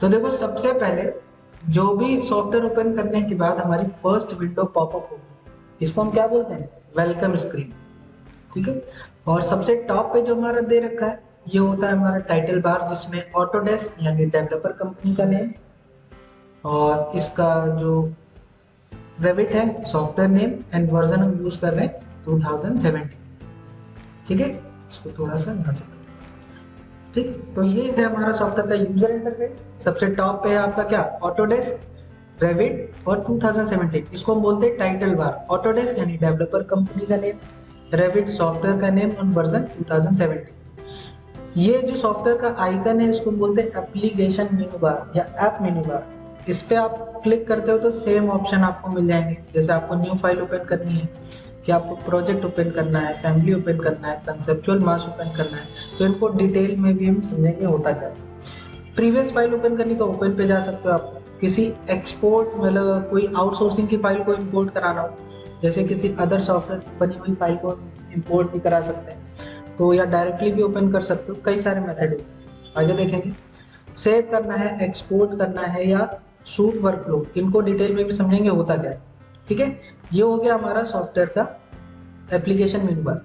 तो देखो सबसे पहले जो भी सॉफ्टवेयर ओपन करने के बाद हमारी फर्स्ट विंडो पॉपअप होगी, इसको हम क्या बोलते हैं, वेलकम स्क्रीन। ठीक है। और सबसे टॉप पे जो हमारा दे रखा है ये होता है हमारा टाइटल बार, जिसमें ऑटोडेस्क यानी डेवलपर कंपनी का नेम, और इसका जो रेविट है सॉफ्टवेयर नेम, एंड वर्जन हम यूज कर रहे हैं 2017। ठीक है, इसको थोड़ा सा यहाँ से, ठीक। तो ये है हमारा सॉफ्टवेयर का यूजर इंटरफेस। सबसे टॉप पे है आपका क्या, ऑटोडेस्क, रेविट और 2017। इसको हम बोलते हैं टाइटल बार। ऑटोडेस्क यानी डेवलपर कंपनी का नेम, रेविट सॉफ्टवेयर का नेम और वर्जन 2017। ये जो सॉफ्टवेयर का आइकन है इसको बोलते हैं एप्लीकेशन मेनू बार या ऐप मेनू बार। इस पे आप क्लिक करते हो तो सेम ऑप्शन आपको मिल जाएंगे, जैसे आपको न्यू फाइल ओपन करनी है, कि आपको प्रोजेक्ट ओपन करना है, फैमिली ओपन करना है, कंसेप्चुअल मास ओपन करना है, तो इनको डिटेल में भी हम समझेंगे होता क्या है। प्रीवियस फाइल ओपन करनी तो ओपन पे जा सकते हो आप। किसी एक्सपोर्ट मतलब कोई आउटसोर्सिंग की फाइल को इंपोर्ट कराना हो, जैसे किसी अदर सॉफ्टवेयर की बनी हुई फाइल को इंपोर्ट भी करा सकते हैं, तो या डायरेक्टली भी ओपन कर सकते हो। कई सारे मेथड है, आगे देखेंगे। सेव करना है, एक्सपोर्ट करना है या शूट वर्कफ्लो, इनको डिटेल में भी समझेंगे होता क्या है। ठीक है, ये हो गया हमारा सॉफ्टवेयर का एप्लीकेशन मेनू बार।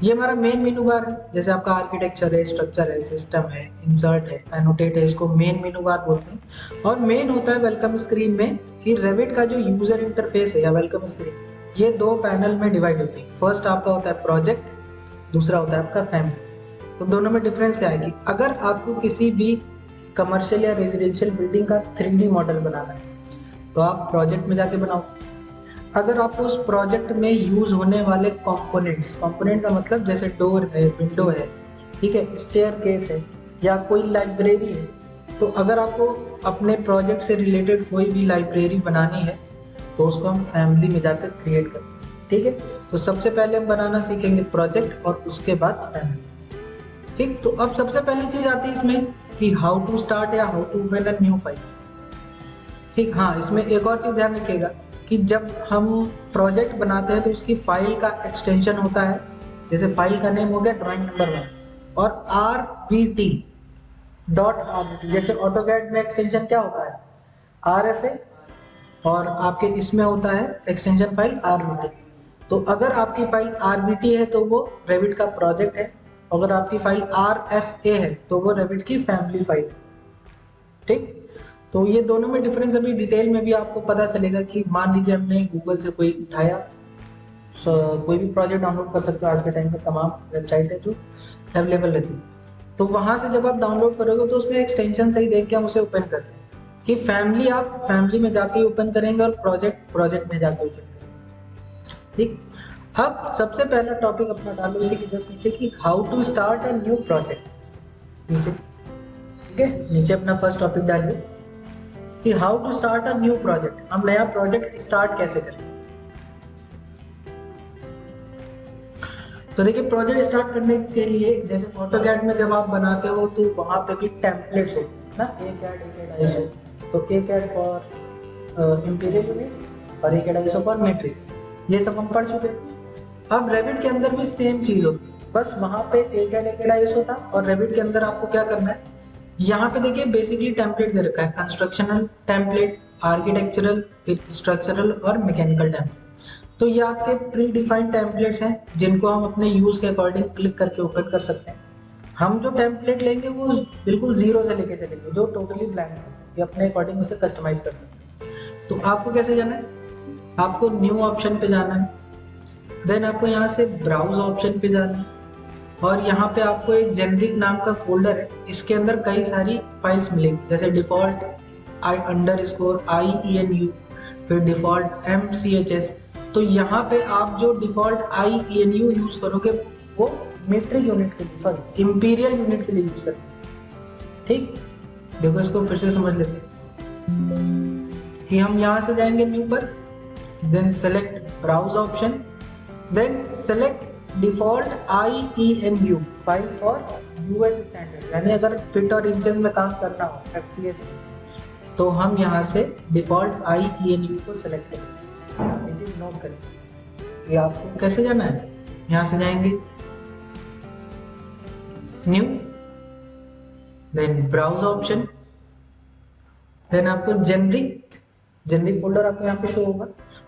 ये हमारा मेन मेनू बार है, जैसे आपका आर्किटेक्चर है, स्ट्रक्चर है, सिस्टम है, इंसर्ट है, एनोटेट है, इसको मेन मेनू बार बोलते हैं। और मेन होता है वेलकम स्क्रीन में कि रेविट का जो यूजर इंटरफेस है या वेलकम स्क्रीन, ये दो पैनल में डिवाइड होती है। फर्स्ट आपका होता है प्रोजेक्ट, दूसरा होता है आपका फैमिली। तो दोनों में डिफरेंस क्या है कि अगर आपको किसी भी कमर्शियल या रेजिडेंशियल बिल्डिंग का 3D मॉडल बनाना है तो आप प्रोजेक्ट में जाके बनाओ। अगर आपको उस प्रोजेक्ट में यूज होने वाले कंपोनेंट्स, कंपोनेंट का मतलब जैसे डोर है, विंडो है, ठीक है, स्टेयरकेस है या कोई लाइब्रेरी है, तो अगर आपको अपने प्रोजेक्ट से रिलेटेड कोई भी लाइब्रेरी बनानी है तो उसको हम फैमिली में जाकर क्रिएट करें। ठीक है, तो सबसे पहले हम बनाना सीखेंगे प्रोजेक्ट और उसके बाद फैमिली। ठीक, तो अब सबसे पहली चीज आती है इसमें कि हाउ टू स्टार्ट या how to open a new file. ठीक, हाँ, इसमें एक और चीज ध्यान रखिएगा कि जब हम प्रोजेक्ट बनाते हैं तो उसकी फाइल का एक्सटेंशन होता है, जैसे फाइल का नेम हो गया ड्राइंग नंबर 1 और RVT डॉट RVT, जैसे ऑटोकैड में एक्सटेंशन क्या होता है, RFA, और आपके इसमें होता है एक्सटेंशन फाइल RVT। तो अगर आपकी फाइल RVT है तो वो रेविट का प्रोजेक्ट है, अगर आपकी फाइल RFA है तो वो रेविट की फैमिली फाइल है। ठीक, तो ये दोनों में डिफरेंस अभी डिटेल में भी आपको पता चलेगा कि मान लीजिए हमने गूगल से कोई उठाया, कोई भी प्रोजेक्ट डाउनलोड कर सकते हो, आज के टाइम पे तमाम वेबसाइट है जो अवेलेबल रहती है। तो वहां से जब आप डाउनलोड करोगे तो उसमें एक्सटेंशन सही देख के हम उसे ओपन करते हैं कि फैमिली आप फैमिली में जाके ओपन करेंगे और प्रोजेक्ट में जाके ओपन करेंगे। ठीक, अब सबसे पहला टॉपिक अपना डालो इसी के जस्ट नीचे कि how to start a new project. नीचे, ठीक है, नीचे अपना फर्स्ट टॉपिक डालिए कि how to start a new project, हम नया प्रोजेक्ट स्टार्ट कैसे करें। तो देखिए, प्रोजेक्ट स्टार्ट करने के लिए जैसे ऑटोकैड में जब आप बनाते हो तो वहां पे भी टेम्पलेट्स होते हैं ना, ACAD ISO, तो ACAD फॉर इंपीरियल यूनिट्स और ACAD ISO फॉर मीट्रिक, ये सब हम पढ़ चुके हैं। अब रेविट के अंदर भी सेम चीज होती है, बस वहां पे ACAD ISO था और रेविट के अंदर आपको क्या करना है, यहाँ पे देखिए बेसिकली टेम्पलेट दे रखा है, कंस्ट्रक्शनल टेम्पलेट, आर्किटेक्चरल, फिर स्ट्रक्चरल और मैकेनिकल टेम्पलेट। तो ये आपके प्री डिफाइंड टेम्पलेट्स हैं जिनको हम अपने यूज के अकॉर्डिंग क्लिक करके ओपन कर सकते हैं। हम जो टेम्पलेट लेंगे वो बिल्कुल जीरो से लेके चलेंगे, जो टोटली ब्लैंक है, ये अपने अकॉर्डिंग उसे कस्टमाइज कर सकते हैं। तो आपको कैसे जाना है, आपको न्यू ऑप्शन पे जाना है, देन आपको यहाँ से ब्राउज ऑप्शन पे जाना है, और यहाँ पे आपको एक जेनरिक नाम का फोल्डर है, इसके अंदर कई सारी फाइल्स मिलेंगी, जैसे डिफॉल्ट IENU, फिर डिफॉल्ट MCHS। तो यहाँ पे आप जो डिफॉल्ट IENU यूज करोगे वो मीट्रिक यूनिट के लिए, सॉरी इंपीरियल यूनिट के लिए यूज करते हैं। ठीक, देखो इसको फिर से समझ लेते हैं कि हम यहाँ से जाएंगे न्यू पर, then select browse option, then select default IENU file for US standard, यानी अगर फीट और इंचेस में काम करना हो FPS में, तो हम यहाँ से डिफॉल्ट IENU को सेलेक्ट करेंगे। ये चीज नोट करें कि आपको कैसे जाना है, यहाँ से जाएंगे new, then browse option, then आपको जेनरिक फोल्डर आपको यहाँ पे शो होगा,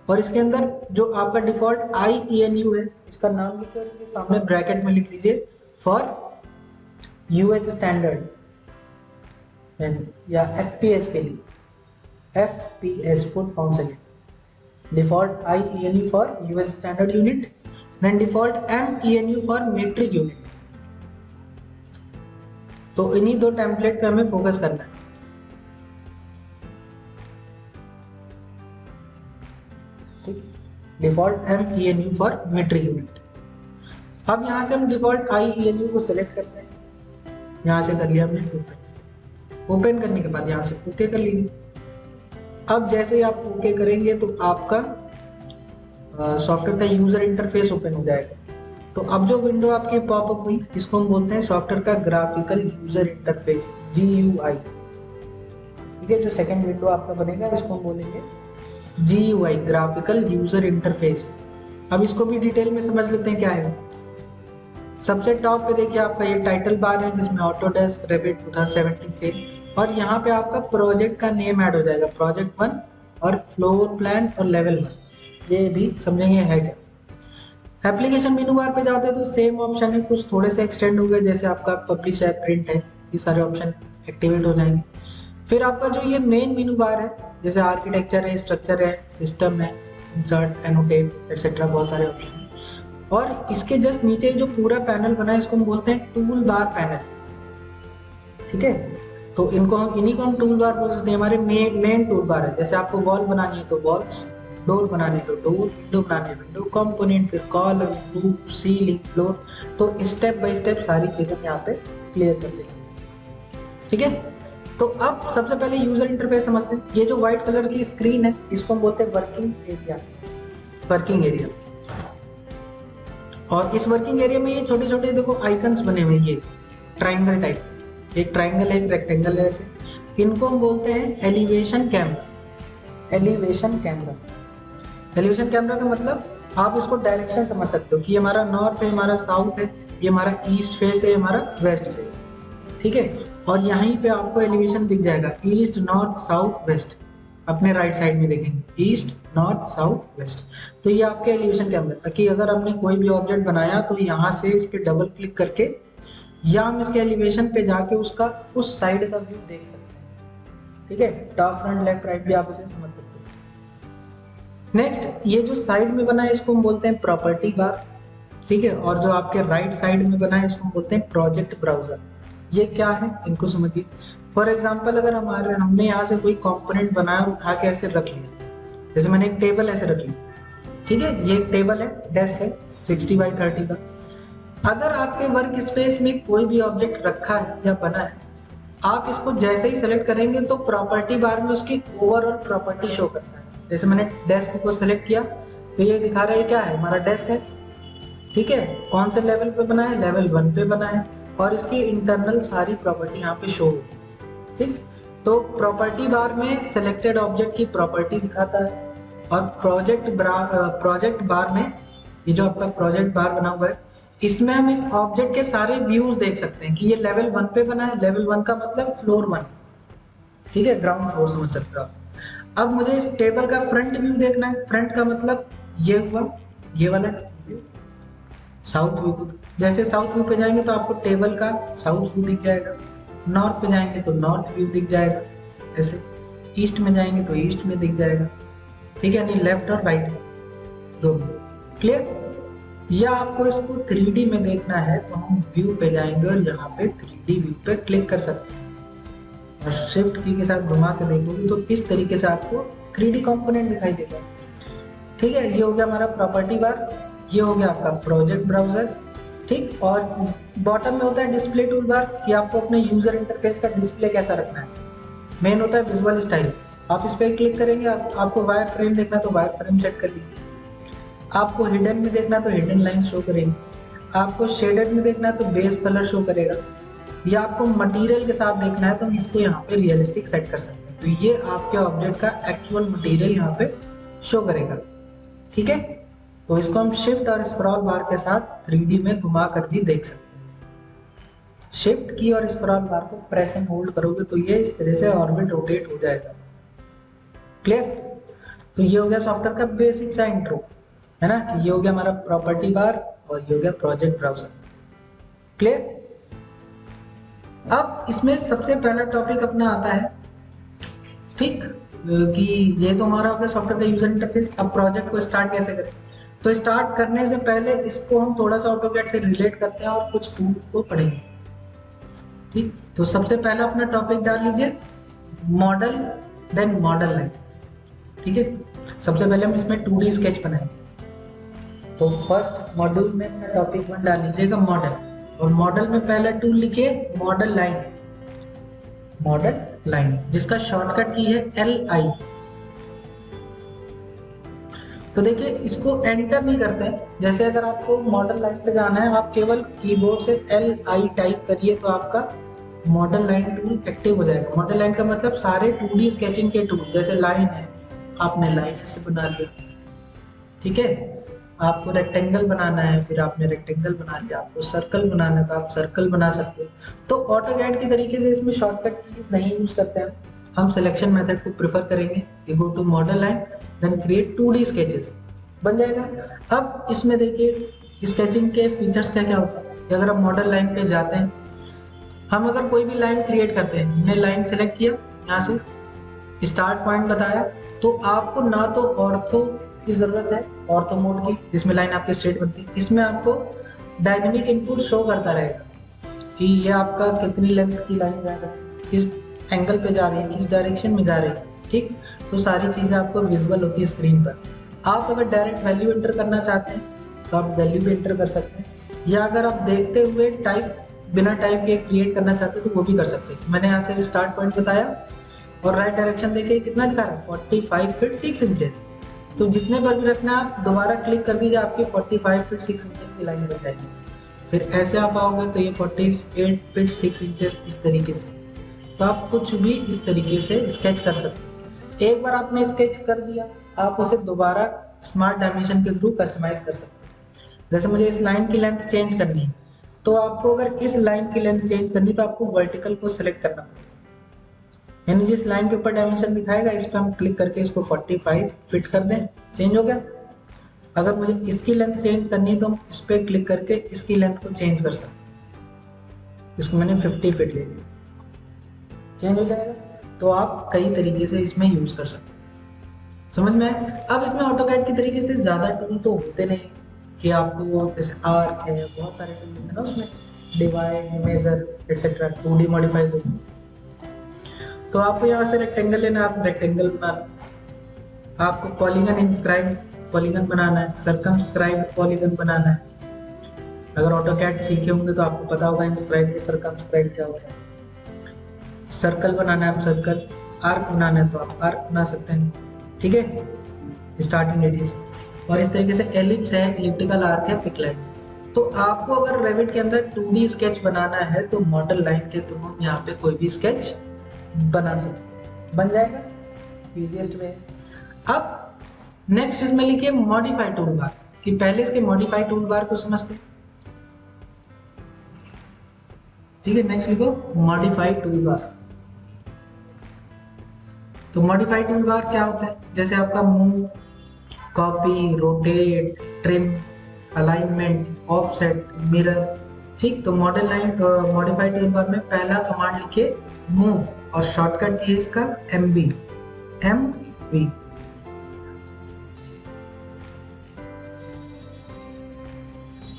और इसके अंदर जो आपका डिफॉल्ट IENU है इसका नाम लिखिए और इसके सामने ब्रैकेट में लिख लीजिए फॉर US स्टैंडर्ड या FPS के लिए, FPS फुल फॉर्म से default IENU for US standard unit, then default MENU for metric unit. तो इन्हीं दो टेम्पलेट पे हमें फोकस करना है। ठीक, default MENU for metric unit. अब यहाँ से हम डिफॉल्ट IENU को सिलेक्ट करते हैं, यहाँ से कर लिया हमने ओपन करने के बाद यहाँ से ओके कर लीजिए। अब जैसे ही आप ओके करेंगे तो आपका सॉफ्टवेयर का यूजर इंटरफेस ओपन हो जाएगा। तो अब जो विंडो आपकी पॉपअप हुई इसको हम बोलते हैं सॉफ्टवेयर का ग्राफिकल यूजर इंटरफेस, GUI। ठीक है, जो सेकंड विंडो आपका बनेगा इसको हम बोलेंगे GUI, ग्राफिकल यूजर इंटरफेस। अब इसको भी डिटेल में समझ लेते हैं क्या है। सबसे टॉप पे देखिए आपका ये टाइटल बार है जिसमें ऑटोडेस्क रेविट 2017 से, और यहाँ पे आपका प्रोजेक्ट का नेम ऐड हो जाएगा, प्रोजेक्ट 1 और फ्लोर प्लान और लेवल 1, ये भी समझेंगे है क्या। एप्लीकेशन मेनू बार पे जाते हैं तो सेम ऑप्शन है, कुछ थोड़े से एक्सटेंड हो गए, जैसे आपका पब्लिश है, प्रिंट है, ये सारे ऑप्शन एक्टिवेट हो जाएंगे। फिर आपका जो ये मेन मेनू बार है जैसे आर्किटेक्चर है, स्ट्रक्चर है, सिस्टम है, इंसर्ट, एनोटेट एक्सेट्रा, बहुत सारे ऑप्शन है। और इसके जस्ट नीचे जो पूरा पैनल बना है इसको हम बोलते हैं टूल बार पैनल। ठीक है, तो इन्हीं को हम टूल बार बोल सकते हैं, हमारे मेन टूल बार है। जैसे आपको वॉल बनानी है तो वॉल्स, डोर बनाने तो डोर, विंडो बनाने विंडो, कंपोनेंट, फिर कॉलम, रूफ, सीलिंग, फ्लोर, तो स्टेप बाय स्टेप सारी चीजें यहाँ पे क्लियर कर लीजिए। ठीक है, तो अब सबसे पहले यूजर इंटरफेस समझते हैं। ये जो व्हाइट कलर की स्क्रीन है इसको हम बोलते हैं वर्किंग एरिया। और इस वर्किंग एरिया में ये छोटे छोटे देखो आइकन्स बने हुए, ये ट्राइंगल टाइप, एक ट्राइंगल है, एक रेक्टेंगल है, ऐसे इनको हम बोलते हैं एलिवेशन कैमरा। एलिवेशन कैमरा का मतलब आप इसको डायरेक्शन समझ सकते हो कि ये हमारा नॉर्थ है, हमारा साउथ है, ये हमारा ईस्ट फेस है, हमारा वेस्ट फेस। ठीक है, और यहीं पे आपको एलिवेशन दिख जाएगा, ईस्ट, नॉर्थ, साउथ, वेस्ट। अपने राइट साइड में देखेंगे ईस्ट, नॉर्थ, साउथ, वेस्ट। तो ये आपके एलिवेशन कैमरा, ताकि अगर हमने कोई भी ऑब्जेक्ट बनाया तो यहाँ से इस पे डबल क्लिक करके या हम इसके एलिवेशन पे जाके उसका उस साइड का व्यू देख सकते हैं। ठीक है, टॉप, फ्रंट, लेफ्ट, राइट भी आप इसे समझ सकते हो। नेक्स्ट, ये जो साइड में बना है इसको हम बोलते हैं प्रॉपर्टी बार। ठीक है, और जो आपके राइट साइड में बना है इसको हम बोलते हैं प्रोजेक्ट ब्राउजर। ये क्या है इनको समझिए। फॉर एग्जाम्पल अगर हमने यहाँ से कोई कंपोनेंट बनाया, उठा के ऐसे रख लिया, जैसे मैंने एक टेबल ऐसे रख ली। ठीक है, ये एक टेबल है, डेस्क है 60x30 का। अगर आपके वर्क स्पेस में कोई भी ऑब्जेक्ट रखा है या बना है, आप इसको जैसे ही सेलेक्ट करेंगे तो प्रॉपर्टी बार में उसकी ओवरऑल प्रॉपर्टी शो करता है। जैसे मैंने डेस्क को सेलेक्ट किया तो ये दिखा रहा है क्या है, हमारा डेस्क है। ठीक है, कौन से लेवल पे बना है, लेवल 1 पे बना है, और इसकी इंटरनल सारी प्रॉपर्टी यहाँ पे शो होगी। ठीक, तो प्रॉपर्टी बार में सिलेक्टेड ऑब्जेक्ट की प्रॉपर्टी दिखाता है, और प्रोजेक्ट बार में ये जो आपका प्रोजेक्ट बार बना हुआ है इसमें हम इस ऑब्जेक्ट के सारे व्यूज देख सकते हैं कि ये लेवल 1 पे बना है। लेवल 1 का मतलब फ्लोर 1। ठीक है, ग्राउंड फ्लोर समझ सकते हो आप। अब मुझे इस टेबल का फ्रंट व्यू देखना है। फ्रंट का मतलब ये हुआ, ये वाला व्यू, साउथ व्यू। जैसे साउथ व्यू पे जाएंगे तो आपको टेबल का साउथ व्यू दिख जाएगा, नॉर्थ पे जाएंगे तो नॉर्थ व्यू दिख जाएगा, जैसे ईस्ट में जाएंगे तो ईस्ट में दिख जाएगा। ठीक है, यानी लेफ्ट और राइट दोनों। क्लियर? या आपको इसको 3D में देखना है तो हम व्यू पे जाएंगे और यहाँ पे 3D व्यू पे क्लिक कर सकते हैं, और शिफ्ट की के साथ घुमा के देखोगे तो इस तरीके से आपको 3D कंपोनेंट दिखाई देगा। ठीक है, ये हो गया हमारा प्रॉपर्टी बार, ये हो गया आपका प्रोजेक्ट ब्राउजर। ठीक, और बॉटम में होता है डिस्प्ले टूल बार, कि आपको अपने यूजर इंटरफेस का डिस्प्ले कैसा रखना है। मेन होता है विजुअल स्टाइल, आप इस पर क्लिक करेंगे, आपको वायर फ्रेम देखना तो वायर फ्रेम सेट कर लीजिए, आपको हिडन में देखना तो हिडन लाइन शो करेंगे, आपको शेडेड में देखना है तो बेस कलर शो करेगा, या आपको मटेरियल के साथ देखना है तो हम इसको यहाँ पे रियलिस्टिक सेट कर सकते हैं। तो ये आपके ऑब्जेक्ट का एक्चुअल मटेरियल यहाँ पे शो करेगा। ठीक है, तो इसको हम शिफ्ट और स्क्रॉल बार के साथ 3D में घुमा कर भी देख सकते हैं। शिफ्ट की और स्क्रॉल बार को प्रेस एंड होल्ड करोगे तो ये इस तरह से ऑर्बिट रोटेट हो जाएगा। क्लियर? तो ये हो गया सॉफ्टवेयर का बेसिक सा इंट्रो, है ना, कि ये हो गया हमारा प्रॉपर्टी बार और ये हो गया प्रोजेक्ट ब्राउजर। क्लियर? अब इसमें सबसे पहला टॉपिक अपना आता है, ठीक, कि ये तो हमारा हो गया सॉफ्टवेयर का यूजर इंटरफेस। अब प्रोजेक्ट को स्टार्ट कैसे करें? तो स्टार्ट करने से पहले इसको हम थोड़ा सा ऑटोकैड से रिलेट करते हैं और कुछ टूल को पढ़ेंगे। ठीक, तो सबसे पहला अपना टॉपिक डाल लीजिए मॉडल, देन मॉडल लाइन। ठीक है, सबसे पहले हम इसमें 2D स्केच बनाएंगे। तो फर्स्ट मॉड्यूल में अपना टॉपिक 1 डाल लीजिएगा मॉडल, और मॉडल में पहला टूल लिखिए मॉडल लाइन। मॉडल लाइन जिसका शॉर्टकट की है LI। तो देखिए इसको एंटर नहीं करते हैं, जैसे अगर आपको मॉडल लाइन पे जाना है आप केवल कीबोर्ड से LI टाइप करिए तो आपका मॉडल लाइन टूल एक्टिव हो जाएगा। मॉडल लाइन का मतलब सारे 2D स्केचिंग के टूल, जैसे लाइन है, आपने लाइन ऐसे बना लिया, ठीक है, आपको रेक्टेंगल बनाना है, फिर आपने रेक्टेंगल बना लिया, आपको सर्कल बनाना है तो आप सर्कल बना सकते हो। तो ऑटोकैड की तरीके से इसमें शॉर्टकट कीज नहीं यूज करते हैं, हम सिलेक्शन मेथड को प्रेफर करेंगे कि go to model line then create 2D sketches, बन जाएगा। अब इसमें देखिए स्केचिंग के फीचर्स क्या क्या होता है। अगर आप मॉडल लाइन पे जाते हैं, हम अगर कोई भी लाइन क्रिएट करते हैं, हमने लाइन सेलेक्ट किया, यहाँ से स्टार्ट पॉइंट बताया, तो आपको ना तो ऑर्थो की जरूरत है, ऑर्थो मोड की, जिसमें लाइन आपकी स्ट्रेट बनती है। इसमें आपको डायनेमिक इनपुट शो करता रहेगा कि ये आपका कितनी लेंथ की लाइन जा रहा है, किस एंगल पे जा रही है, किस डायरेक्शन में जा रही है। ठीक, तो सारी चीजें आपको विजिबल होती है स्क्रीन पर। आप अगर डायरेक्ट वैल्यू एंटर करना चाहते हैं तो आप वैल्यू भी एंटर कर सकते हैं, या अगर आप देखते हुए टाइप बिना टाइप के क्रिएट करना चाहते हो तो वो भी कर सकते हैं। मैंने यहाँ से स्टार्ट पॉइंट बताया और राइट डायरेक्शन देखिए कितना दिखा रहा है, 45 फीट 6 इंचेस। तो जितने पर भी रखना आप दोबारा क्लिक कर दीजिए, आपकी 45 फीट 6 इंचेस की लाइन बन जाएगी। फिर ऐसे आप आओगे तो ये 48 फीट 6 इंचेस, इस तरीके से। तो आप कुछ भी इस तरीके से स्केच कर सकते हैं। एक बार आपने स्केच कर दिया, आप उसे दोबारा स्मार्ट डायमेंशन के थ्रू कस्टमाइज कर सकते हैं। जैसे मुझे इस लाइन की लेंथ चेंज करनी है, तो आपको अगर इस लाइन की लेंथ चेंज करनी है तो आपको वर्टिकल को सिलेक्ट करना पड़ेगा, यानी जिस लाइन के ऊपर डायमेंशन दिखाएगा इस पर हम क्लिक करके इसको 45 फिट कर दें, चेंज हो गया। अगर मुझे इसकी लेंथ चेंज करनी है तो हम इस पर क्लिक करके इसकी लेंथ को चेंज कर सकते हैं। इसको मैंने 50 फिट ले लिया, चेंज हो जाएगा। तो आप कई तरीके से इसमें यूज कर सकते हैं, समझ में आए? अब इसमें ऑटोकैड की तरीके से ज्यादा टूल तो होते नहीं कि आपको जैसे आर्क है, बहुत सारे टूल है ना उसमें, divide, major etcetera, 2D modify. तो आपको यहाँ से रेक्टेंगल लेना है, आप रेक्टेंगल बना लो। आपको पॉलीगन इंस्क्राइब पॉलीगन बनाना है, सर्कमस्क्राइब पॉलीगन बनाना है। अगर ऑटोकैड सीखे होंगे तो आपको पता होगा इंस्क्राइब सर्कमस्क्राइब क्या होता है। सर्कल बनाना है, आप सर्कल, आर्क बनाना है तो आप आर्क बना सकते हैं, ठीक है, स्टार्टिंग रेडियस। और इस तरीके से एलिप्स है, एलिप्टिकल आर्क है, पिक लाइन। तो आपको अगर रेविट के अंदर 2D स्केच बनाना है तो मॉडल लाइन के थ्रू हम यहाँ पे कोई भी स्केच बना सकते, बन जाएगा, इजीएस्ट वे। अब नेक्स्ट इसमें लिखिए मॉडिफाई टूल बार, कि पहले इसके मॉडिफाई टूल बार को समझते, ठीक है। नेक्स्ट लिखो मॉडिफाई टूल बार। तो मॉडिफाई टूल बार क्या होता है? जैसे आपका move, copy, rotate, trim, alignment, offset, mirror, ठीक। तो model line modify tool bar में पहला कमांड लिखिए मूव, और शॉर्टकट है इसका MV।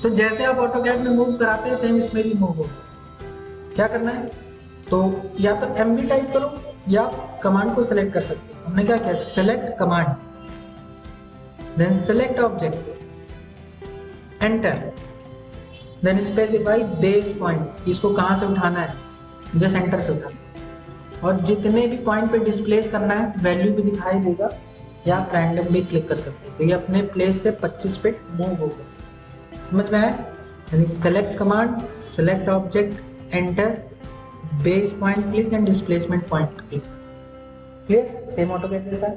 तो जैसे आप ऑटोकैड में मूव कराते हैं सेम इसमें भी मूव होगा। क्या करना है? तो या तो MV टाइप करो या कमांड को सिलेक्ट कर सकते हो। हमने क्या किया, select command, then select object, enter, then specify base point. इसको कहां से उठाना है? मुझे सेंटर से उठाना है, और जितने भी पॉइंट पे डिस्प्लेस करना है वैल्यू भी दिखाई देगा, या आप रैंडम भी क्लिक कर सकते हो। तो ये अपने प्लेस से 25 फीट मूव होगा, समझ में आया? यानी select command, select object, enter, base point click and displacement point click. Clear? Same AutoCAD जैसा।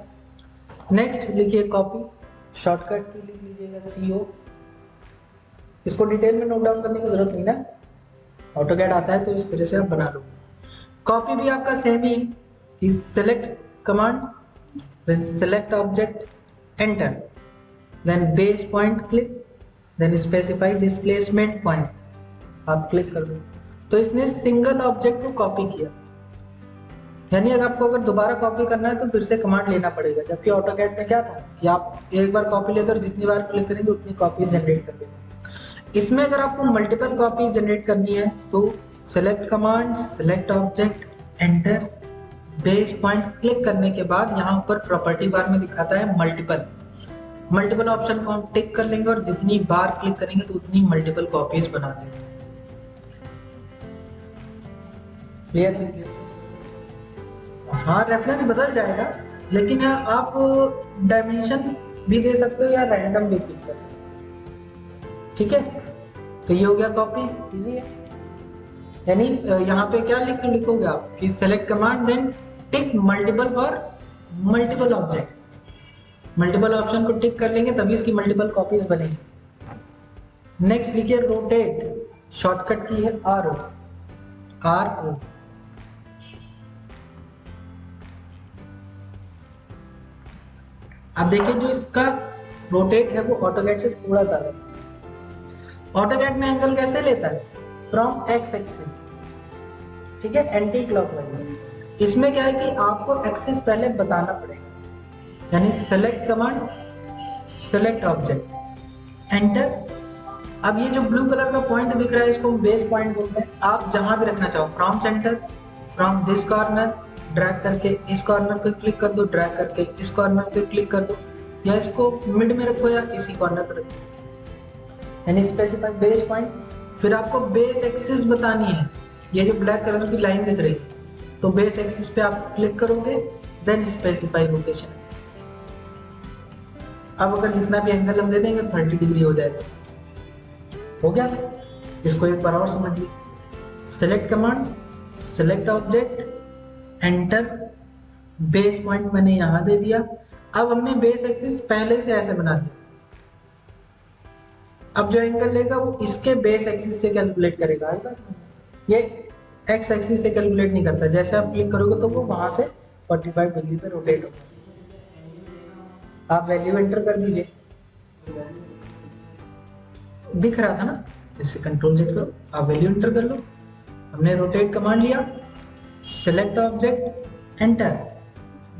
नेक्स्ट लिखिए कॉपी, शॉर्टकट की लिख लीजिएगा CO। इसको डिटेल में नोट डाउन करने की जरूरत नहीं ना, ऑटोकैड आता है तो इस तरह से आप बना लो। कॉपी भी आपका सेम ही है, select command, then select object, enter, then base point click, then specify displacement point, आप क्लिक कर दो। तो इसने सिंगल ऑब्जेक्ट को कॉपी किया, यानी अगर आपको अगर दोबारा कॉपी करना है तो फिर से कमांड लेना पड़ेगा, जबकि ऑटोकैड में क्या था कि आप एक बार कॉपी लेते और जितनी बार क्लिक करेंगे उतनी कॉपीज जनरेट कर देंगे। इसमें अगर आपको मल्टीपल कॉपीज जनरेट करनी है तो select command, select object, enter, base point click करने के बाद यहाँ ऊपर प्रॉपर्टी बार में दिखाता है मल्टीपल। मल्टीपल ऑप्शन को हम टिक कर लेंगे और जितनी बार क्लिक करेंगे तो उतनी मल्टीपल कॉपीज बना देंगे। क्लियर? हाँ, रेफरेंस बदल जाएगा, लेकिन आप डायमेंशन भी दे सकते हो या रैंडम भी क्लिक कर सकते हो। ठीक है, तो ये हो गया कॉपी, इजी है। यानी यहाँ पे क्या लिखोगे आप कि select command then tick multiple for multiple object. Multiple option को टिक कर लेंगे तभी इसकी मल्टीपल कॉपीज बनेगी। नेक्स्ट लिखिए रोटेट, शॉर्टकट की है RO। अब देखिए जो इसका रोटेट है वो ऑटोकैड से थोड़ा ज्यादा। ऑटोकैड में एंगल कैसे लेता है? फ्रॉम एक्स एक्सिस, ठीक है, एंटी क्लॉकवाइज। इसमें क्या है कि आपको एक्सिस पहले बताना पड़ेगा, यानी select command, select object, enter. अब ये जो ब्लू कलर का पॉइंट दिख रहा है इसको हम बेस पॉइंट बोलते हैं। आप जहां भी रखना चाहो, from centre, from this corner, drag करके इस कॉर्नर पे क्लिक कर दो, ड्रैग करके इस कॉर्नर पे क्लिक कर दो, या इसको मिड में रखो या इसी कॉर्नर पे रखो, यानी स्पेसिफाई बेस पॉइंट। फिर आपको बेस एक्सिस बतानी है, ये जो ब्लैक कलर की लाइन दिख रही है, तो बेस एक्सिस पे आप क्लिक करोगे, देन स्पेसिफाई लोकेशन। अब अगर जितना भी एंगल हम दे देंगे 30 डिग्री हो जाएगा। हो गया? इसको एक बार और समझिए। Select command, select object, enter, base point मैंने यहां दे दिया। अब हमने बेस एक्सिस पहले से ऐसे बना दिया, अब जो एंगल लेगा वो इसके बेस एक्सिस से कैलकुलेट करेगा। ये एक्स एक्सिस से कैलकुलेट नहीं करता, जैसे आप क्लिक करोगे तो वो वहां से 45 डिग्री पे रोटेट होगा। आप वैल्यू एंटर कर दीजिए, दिख रहा था ना, जैसे कंट्रोल Z करो, आप वैल्यू एंटर कर लो। हमने रोटेट कमांड लिया, select object, enter,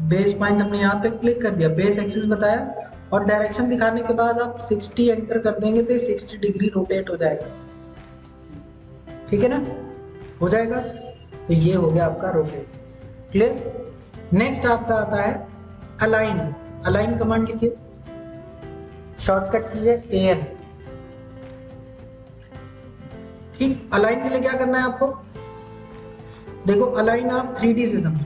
base point हमने यहाँ पे क्लिक कर दिया, बेस एक्सिस बताया और डायरेक्शन दिखाने के बाद आप 60 एंटर कर देंगे तो 60 डिग्री रोटेट हो जाएगा। ठीक है ना, हो जाएगा। तो ये हो गया आपका रोटेट। क्लियर? नेक्स्ट आपका आता है अलाइन। अलाइन कमांड लिखिए, शॉर्टकट की है AN। ठीक, अलाइन के लिए क्या करना है आपको? देखो, अलाइन आप 3D से समझो।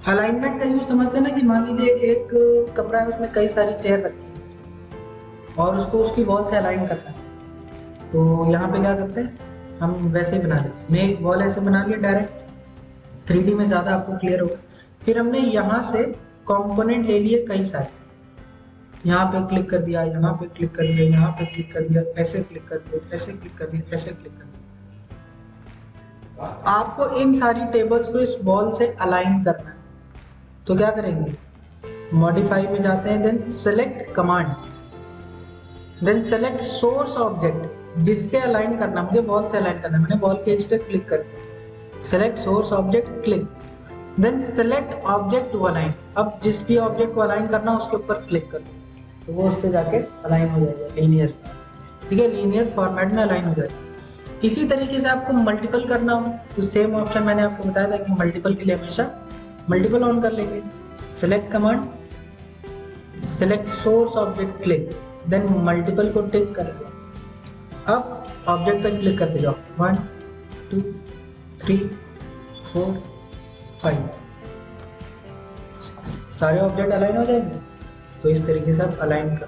अलाइनमेंट का यूज समझते हैं ना कि मान लीजिए एक कमरा है, उसमें कई सारी चेयर रखी है और उसको उसकी वॉल से अलाइन करना है। तो यहाँ पे क्या करते हैं, हम वैसे ही बना लेते। मैं एक वॉल ऐसे बना लिया डायरेक्ट, 3D में ज़्यादा आपको क्लियर होगा। फिर हमने यहाँ से कंपोनेंट ले लिए कई सारे, यहाँ पे क्लिक कर दिया, यहाँ पे क्लिक कर दिया, यहाँ पे क्लिक कर दिया, ऐसे क्लिक कर दिया, ऐसे क्लिक कर दिया, ऐसे क्लिक कर दिया। आपको इन सारी टेबल्स को इस वॉल से अलाइन करना है। तो क्या करेंगे, मॉडिफाई में जाते हैं, then select command, then select source object, जिससे अलाइन करना, मुझे वॉल से अलाइन करना है, मैंने वॉल के एज पे क्लिक कर दिया, select source object, click, then select object to align. अब जिस भी ऑब्जेक्ट को अलाइन करना उसके ऊपर क्लिक कर दो, तो वो उससे जाके अलाइन हो जाएगा लीनियर। ठीक है, लीनियर फॉर्मेट में अलाइन हो जाएगा। इसी तरीके से आपको मल्टीपल करना हो तो सेम ऑप्शन मैंने आपको बताया था कि मल्टीपल के लिए हमेशा मल्टीपल ऑन कर लेंगे। Select command, select source object, click, then multiple को टिक कर दो। अब ऑब्जेक्ट पर क्लिक करते जाओ, 1 2 3 4 5, सारे ऑब्जेक्ट अलाइन हो जाएंगे। तो इस तरीके से आप अलाइन कर।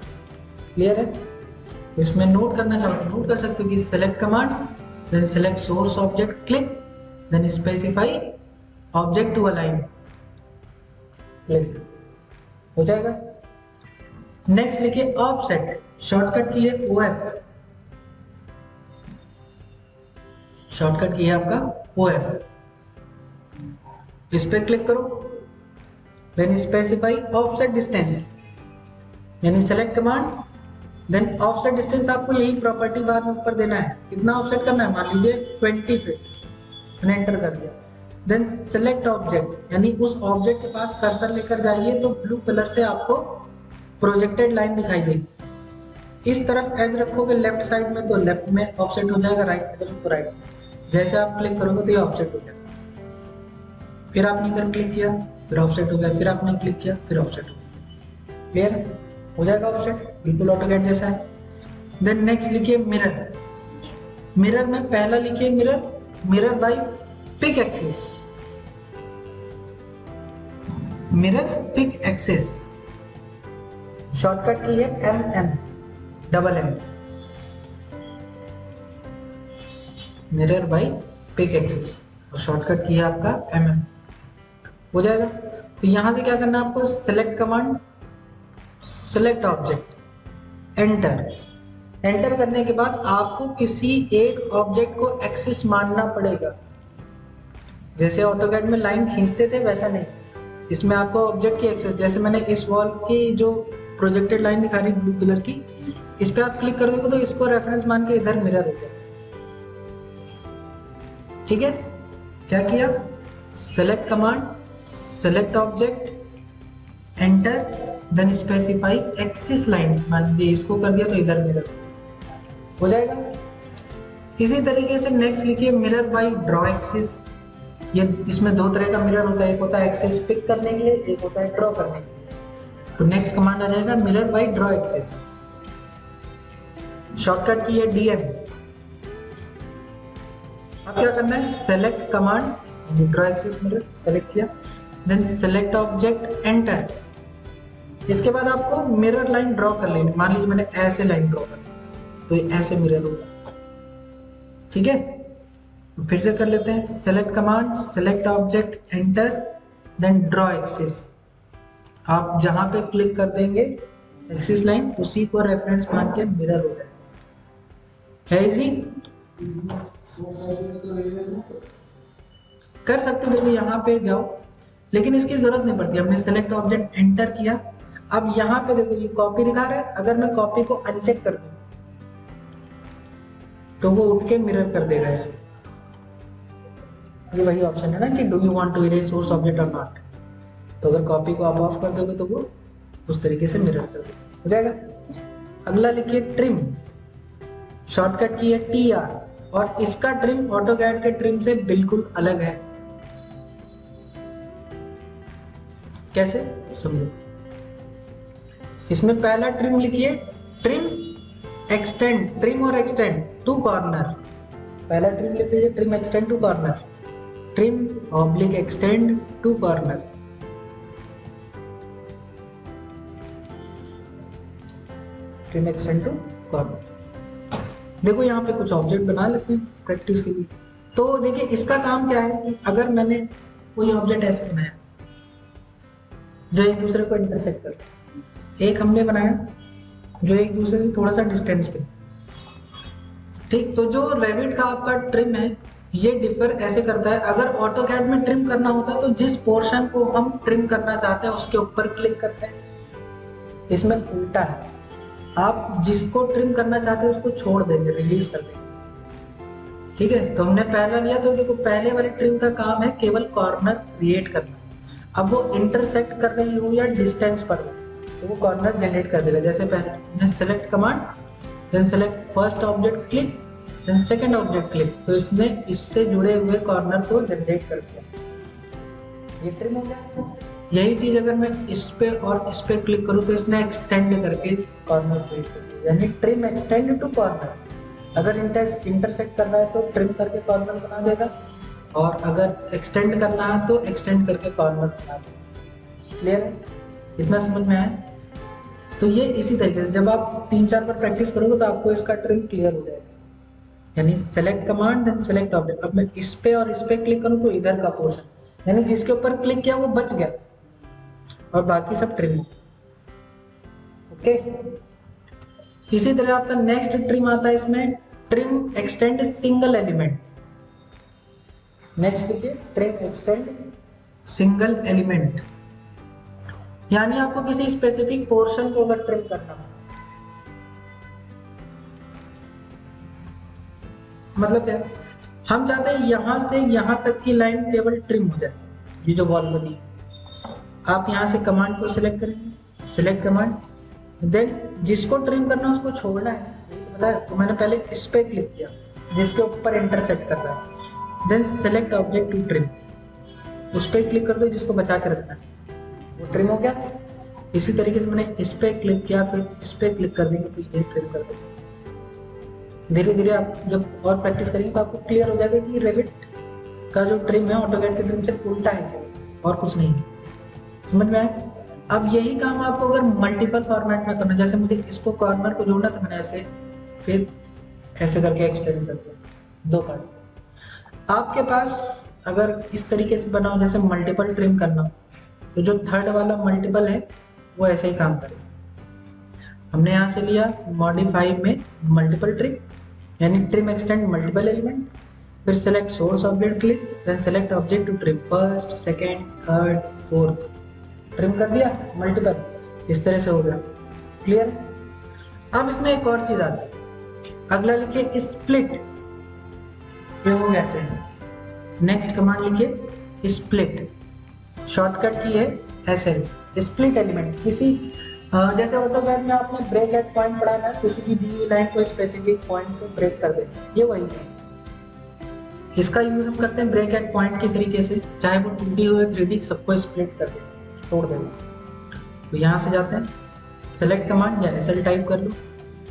क्लियर है? तो इसमें नोट करना चाहो तो नोट कर सकते हो कि select command, then select source object, click, then specify object to align, click, हो जाएगा। नेक्स्ट लिखिए ऑफसेट, शॉर्टकट की है OF। शॉर्टकट की है आपका OF, इस पे क्लिक करो, देन स्पेसिफाई ऑफसेट डिस्टेंस, यानी select command, then offset distance आपको यही प्रॉपर्टी बार में ऊपर देना है, कितना ऑफसेट करना है, मान लीजिए 20 फीट, मैंने एंटर कर दिया। देन सेलेक्ट ऑब्जेक्ट, यानी उस ऑब्जेक्ट के पास कर्सर लेकर जाइए तो ब्लू कलर से आपको प्रोजेक्टेड लाइन दिखाई देगी। इस तरफ एज रखोगे लेफ्ट साइड में तो लेफ्ट में ऑफसेट हो जाएगा, राइट में करोगे तो राइट में, जैसे आप क्लिक करोगे तो ये ऑफसेट हो जाएगा। फिर आपने इधर क्लिक किया, फिर ऑफसेट हो गया, फिर आपने क्लिक किया, फिर ऑफसेट हो गया। क्लियर हो जाएगा ऑफसेट, बिल्कुल ऑटोकैड जैसा है। देन नेक्स्ट लिखिए मिरर, मिरर में पहला लिखिए mirror, mirror by pick axis, mirror pick axis, shortcut की है MM, double M, mirror by pick axis, और शॉर्टकट की है आपका MM, हो जाएगा। तो यहां से क्या करना है आपको, select command, select object, enter, enter करने के बाद आपको किसी एक ऑब्जेक्ट को एक्सिस मानना पड़ेगा। जैसे ऑटोकैड में लाइन खींचते थे वैसा नहीं, इसमें आपको ऑब्जेक्ट की एक्सेस, जैसे मैंने इस वॉल की जो प्रोजेक्टेड लाइन दिखा रही ब्लू कलर की, इस पे आप क्लिक कर दोगे तो इसको रेफरेंस मान के इधर मिरर हो गया। ठीक है, क्या किया, select command, select object, enter, then specify axis line, मान लीजिए इसको कर दिया तो इधर मिरर हो जाएगा। इसी तरीके से नेक्स्ट लिखिए मिरर बाय ड्रॉ एक्सिस, ये इसमें दो तरह का मिरर होता है, एक होता है एक्सिस पिक करने के लिए, एक होता है ड्रॉ करने के लिए। तो नेक्स्ट कमांड आ जाएगा mirror by draw axis, shortcut की है DM। अब क्या करना है, select command, draw axis mirror select किया, देन सेलेक्ट ऑब्जेक्ट, एंटर। इसके बाद आपको मिरर लाइन ड्रॉ कर लेनी, मान लीजिए मैंने ऐसे लाइन ड्रॉ कर ली तो ये ऐसे मिरर होगा। ठीक है, फिर से कर लेते हैं, select command, select object, enter, then draw axis. आप जहां पे क्लिक कर देंगे एक्सिस लाइन, उसी को रेफरेंस मान के मिरर हो जाएगा। है इजी, कर सकते हो। देखो यहाँ पे जाओ, लेकिन इसकी जरूरत नहीं पड़ती, हमने सेलेक्ट ऑब्जेक्ट, एंटर किया। अब यहाँ पे देखो ये कॉपी दिखा रहा है, अगर मैं कॉपी को अनचेक कर दूं तो वो उठ के मिरर कर देगा ऐसे। ये वही ऑप्शन है ना कि do you want to erase source object और नॉट, तो अगर कॉपी को आप ऑफ कर दोगे तो वो उस तरीके से मिरर कर देगा, हो जाएगा। अगला लिखिए ट्रिम, शॉर्टकट की है TR, और इसका ट्रिम ऑटोकैड के ट्रिम से बिल्कुल अलग है। कैसे समझो, इसमें पहला ट्रिम लिखिए, ट्रिम एक्सटेंड, ट्रिम और एक्सटेंड टू कॉर्नर। पहला ट्रिम लिख लीजिए, trim extend to corner, trim oblique extend to corner. Trim extend to corner. देखो यहाँ पे कुछ ऑब्जेक्ट बना लेते हैं प्रैक्टिस के लिए। तो देखिए इसका काम क्या है कि अगर मैंने कोई ऑब्जेक्ट ऐसे बनाया जो एक दूसरे को इंटरसेक्ट कर, एक हमने बनाया जो एक दूसरे से थोड़ा सा डिस्टेंस पे, ठीक। तो जो रेविट का आपका ट्रिम है ये डिफर ऐसे करता है, अगर ऑटोकैड में ट्रिम करना होता है तो जिस पोर्शन को हम ट्रिम करना चाहते हैं उसके ऊपर क्लिक करते हैं। इसमें उल्टा है, आप जिसको ट्रिम करना चाहते हैं उसको छोड़ देंगे, रिलीज कर देंगे। ठीक है, तो हमने पहला लिया, तो देखो पहले वाले ट्रिम का काम है केवल कॉर्नर क्रिएट करना। अब वो इंटरसेक्ट कर रही हो या डिस्टेंस पर हो तो वो कॉर्नर जनरेट कर देगा। जैसे पहले हमने select command, then select first object click, then second object click, तो इसने इससे जुड़े हुए कॉर्नर को जनरेट कर दिया, ये ट्रिम हो गया। यही चीज अगर मैं इस पे और इस पे क्लिक करूं तो इसने एक्सटेंड करके कॉर्नर क्रिएट कर दिया, यानी ट्रिम एक्सटेंड टू कॉर्नर। अगर इंटरसेक्ट करना है तो ट्रिम करके कॉर्नर बना देगा, और अगर एक्सटेंड करना है तो एक्सटेंड करके कॉर्नर बना देगा। क्लियर है, इतना समझ में आया? तो ये इसी तरीके से जब आप 3-4 बार प्रैक्टिस करोगे तो आपको इसका ट्रिम क्लियर हो जाएगा। यानी select command, then select object. अब मैं इस पे और इस पे क्लिक करूं तो इधर का पोर्शन, यानी जिसके ऊपर क्लिक किया वो बच गया और बाकी सब ट्रिम। ओके, इसी तरह आपका नेक्स्ट ट्रिम आता है, इसमें trim extend single element. Next देखिए ट्रिम एक्सटेंड सिंगल एलिमेंट, यानी आपको किसी स्पेसिफिक पोर्शन को अगर ट्रिम करना हो, मतलब क्या, हम चाहते हैं यहां से यहां तक की लाइन केवल ट्रिम हो जाए, ये जो वॉल बनी है। आप यहां से कमांड को सिलेक्ट करेंगे, सिलेक्ट कमांड, देन जिसको ट्रिम करना है उसको छोड़ना है, बताया तो मैंने पहले इस पे क्लिक किया जिसके ऊपर इंटरसेक्ट कर रहा है, then select object to trim, उस पर क्लिक कर दो जिसको बचा के रखना है, वो ट्रिम हो गया। इसी तरीके से मैंने इस पे क्लिक किया, फिर इस पे क्लिक कर देंगे तो ये ट्रिम कर देंगे। धीरे धीरे आप जब और प्रैक्टिस करेंगे तो आपको क्लियर हो जाएगा कि रेविट का जो ट्रिम है ऑटोकैड के ट्रिम से उल्टा है और कुछ नहीं है। समझ में आया? अब यही काम आपको अगर मल्टीपल फॉर्मेट में करना, जैसे मुझे इसको कॉर्नर को जोड़ना था, मैंने ऐसे फिर ऐसे करके एक्सटेंड कर दिया दो पार्ट। आपके पास अगर इस तरीके से बना हो जैसे मल्टीपल ट्रिम करना हो, तो जो थर्ड वाला मल्टीपल है वो ऐसे ही काम करेगा। हमने यहाँ से लिया मॉडिफाई में मल्टीपल ट्रिम, यानी ट्रिम एक्सटेंड मल्टीपल एलिमेंट, फिर select source object click, then select object to trim first second third fourth, trim कर दिया मल्टीपल, इस तरह से हो गया। क्लियर? अब इसमें एक और चीज आती है, अगला लिखिए स्प्लिट, ये हो गया ट्रिम। नेक्स्ट कमांड लिखिए स्प्लिट, शॉर्टकट की है SL, स्प्लिट एलिमेंट। किसी जैसे ऑटोकैड में आपने ब्रेक एट पॉइंट पढ़ा है, किसी की दी हुई लाइन को स्पेसिफिक पॉइंट से ब्रेक कर देना, ये वही है। इसका यूज हम करते हैं ब्रेक एट पॉइंट के तरीके से, चाहे वो 2D हो या 3D, सबको स्प्लिट कर देना, तोड़ देना। तो यहाँ से जाते हैं, सेलेक्ट कमांड या SL टाइप कर लो,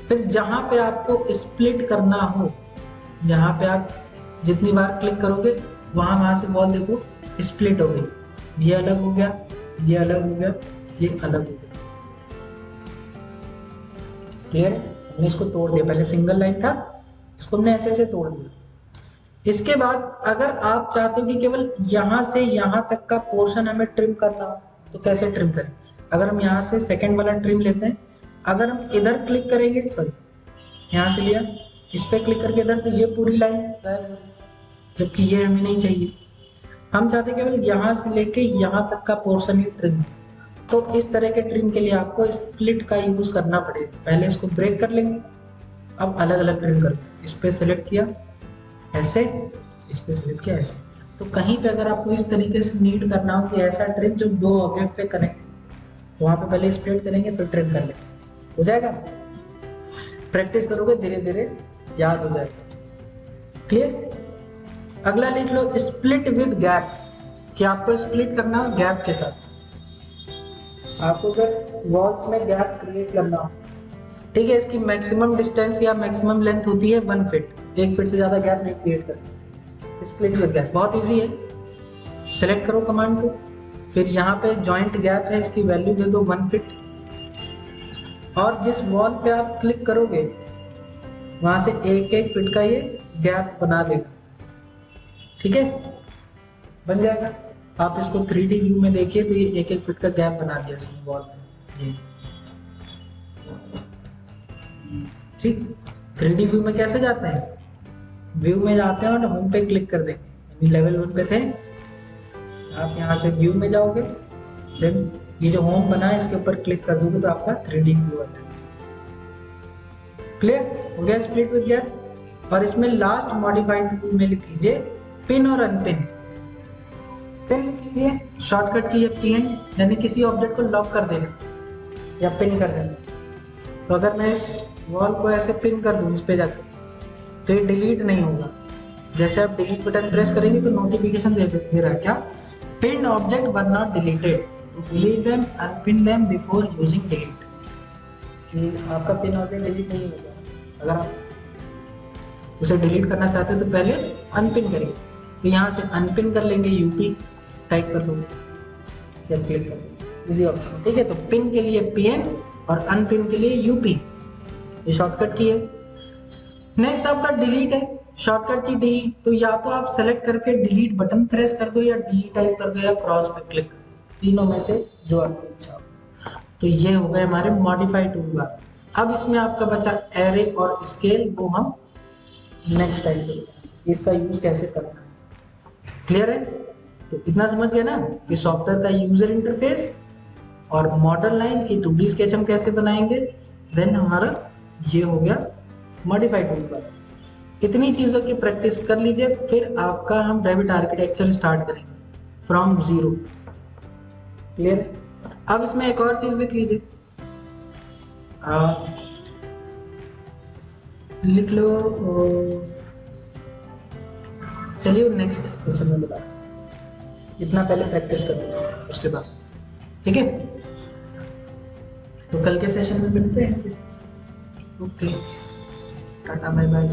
फिर जहाँ पे आपको स्प्लिट करना हो, यहाँ पे आप जितनी बार क्लिक करोगे वहाँ से वॉल देखो स्प्लिट हो गई, ये अलग हो गया, ये अलग हो गया, ये अलग हो गया। क्लियर? हमने इसको तोड़ दिया, पहले सिंगल लाइन था, इसको हमने ऐसे ऐसे तोड़ दिया। इसके बाद अगर आप चाहते हो कि केवल यहाँ से यहाँ तक का पोर्शन हमें ट्रिम करना हो, तो कैसे ट्रिम करें? अगर हम यहाँ से सेकंड वाला ट्रिम लेते हैं, अगर हम इधर क्लिक करेंगे, सॉरी यहाँ से लिया, इस पे क्लिक करके इधर, तो ये पूरी लाइन गायब, जबकि ये हमें नहीं चाहिए। हम चाहते हैं केवल यहाँ से लेके यहाँ तक का पोर्शन ही ट्रिम, तो इस तरह के ट्रिम के लिए आपको स्प्लिट का यूज करना पड़ेगा। पहले इसको ब्रेक कर लेंगे, अब अलग अलग ट्रिम करते, इस पे सेलेक्ट किया ऐसे, इस पे सेलेक्ट किया ऐसे। तो कहीं पे अगर आपको इस तरीके से नीड करना हो कि ऐसा ट्रिम जो दो ऑब्जेक्ट पे कनेक्ट, तो वहाँ पे पहले स्प्लिट करेंगे फिर ट्रिम कर लेंगे, हो जाएगा। प्रैक्टिस करोगे धीरे धीरे याद हो जाएगा। क्लियर? अगला लिख लो स्प्लिट विद गैप, कि आपको स्प्लिट करना हो गैप के साथ। आपको अगर वॉल्स में गैप क्रिएट करना हो, ठीक है, इसकी मैक्सिमम डिस्टेंस या मैक्सिमम लेंथ होती है 1 फीट, 1 फीट से ज्यादा गैप नहीं क्रिएट कर सकते। स्प्लिट विद गैप बहुत इजी है, सेलेक्ट करो कमांड को, फिर यहाँ पे जॉइंट गैप है, इसकी वैल्यू दे दो 1 फीट, और जिस वॉल पे आप क्लिक करोगे वहां से 1-1 फीट का ये गैप बना देगा। ठीक है, बन जाएगा। आप इसको 3D व्यू में देखिए तो ये 1-1 फीट का गैप बना दिया इसने वॉल में। ठीक, 3D व्यू में कैसे जाते हैं? व्यू में जाते हैं और होम पे क्लिक कर देंगे, लेवल 1 पे थे, आप यहाँ से व्यू में जाओगे, देन ये जो होम बना है इसके ऊपर क्लिक कर दोगे तो आपका 3D व्यू आ जाएगा। क्लियर हो गया स्प्लिट विद गैप। और इसमें लास्ट मॉडिफाइड टूल में लिख लीजिए पिन और अनपिन। पिन लिख लीजिए, शॉर्टकट की है PN, यानी किसी ऑब्जेक्ट को लॉक कर देना या पिन कर देना। तो अगर मैं इस वॉल को ऐसे पिन कर दूं इस पे जाकर, तो ये डिलीट नहीं होगा। जैसे आप डिलीट बटन प्रेस करेंगे तो नोटिफिकेशन दे रहा है क्या, pin object were not deleted, delete them unpin them before using delete. आपका पिन ऑब्जेक्ट डिलीट नहीं होगा। अगर आप उसे डिलीट करना चाहते हो तो पहले अनपिन करिए। तो यहाँ से अनपिन कर लेंगे, UP टाइप कर लोगे या क्लिक कर लोगे, इजी ऑप्शन। ठीक है, तो पिन के लिए PN और अनपिन के लिए UP, ये शॉर्टकट की है। नेक्स्ट आपका डिलीट है, शॉर्टकट की D, तो या तो आप सेलेक्ट करके डिलीट बटन प्रेस कर दो या D टाइप कर दो या क्रॉस पे क्लिक कर दो, तीनों में से जो आपकी इच्छा हो। तो ये हो गए हमारे मॉडिफाई टूल बार। अब इसमें आपका बचा एरे और स्केल, वो हम नेक्स्ट टाइम पे इसका यूज कैसे करना है। क्लियर है? तो इतना समझ गए ना कि सॉफ्टवेयर का यूजर इंटरफेस और मॉडल लाइन की 2D स्केच हम कैसे बनाएंगे। देन हमारा ये हो गया मॉडिफाइड टूलबार। इतनी चीज़ों की प्रैक्टिस कर लीजिए, फिर आपका हम Revit आर्किटेक्चर स्टार्ट करेंगे फ्रॉम जीरो। क्लियर? अब इसमें एक और चीज़ लिख लीजिए, लिख लो। चलिए नेक्स्ट सेशन में बता, इतना पहले प्रैक्टिस कर लो उसके बाद, ठीक है? तो कल के सेशन में मिलते हैं। Okay, tata bye bye.